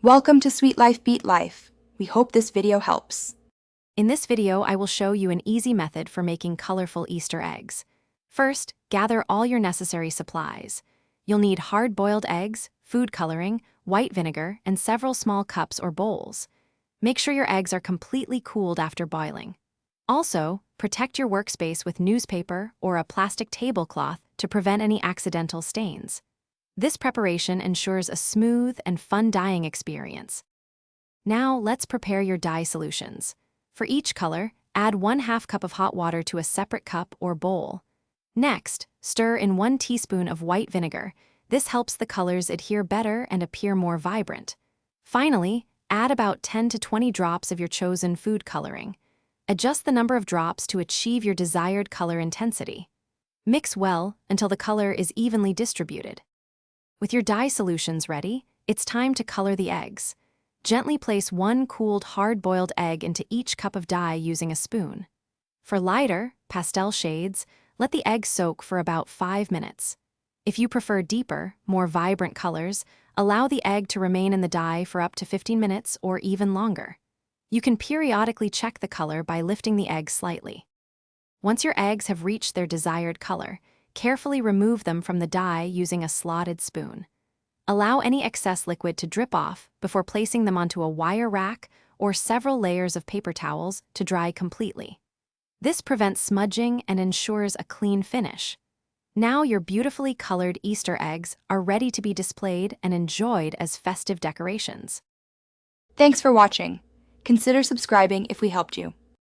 Welcome to Sweet Life Beat Life. We hope this video helps. In this video, I will show you an easy method for making colorful Easter eggs. First, gather all your necessary supplies. You'll need hard-boiled eggs, food coloring, white vinegar, and several small cups or bowls. Make sure your eggs are completely cooled after boiling. Also, protect your workspace with newspaper or a plastic tablecloth to prevent any accidental stains. This preparation ensures a smooth and fun dyeing experience. Now, let's prepare your dye solutions. For each color, add 1/2 cup of hot water to a separate cup or bowl. Next, stir in 1 teaspoon of white vinegar. This helps the colors adhere better and appear more vibrant. Finally, add about 10 to 20 drops of your chosen food coloring. Adjust the number of drops to achieve your desired color intensity. Mix well until the color is evenly distributed. With your dye solutions ready, it's time to color the eggs. Gently place 1 cooled hard-boiled egg into each cup of dye using a spoon. For lighter, pastel shades, let the egg soak for about 5 minutes. If you prefer deeper, more vibrant colors, allow the egg to remain in the dye for up to 15 minutes or even longer. You can periodically check the color by lifting the egg slightly. Once your eggs have reached their desired color, carefully remove them from the dye using a slotted spoon. Allow any excess liquid to drip off before placing them onto a wire rack or several layers of paper towels to dry completely. This prevents smudging and ensures a clean finish. Now your beautifully colored Easter eggs are ready to be displayed and enjoyed as festive decorations. Thanks for watching. Consider subscribing if we helped you.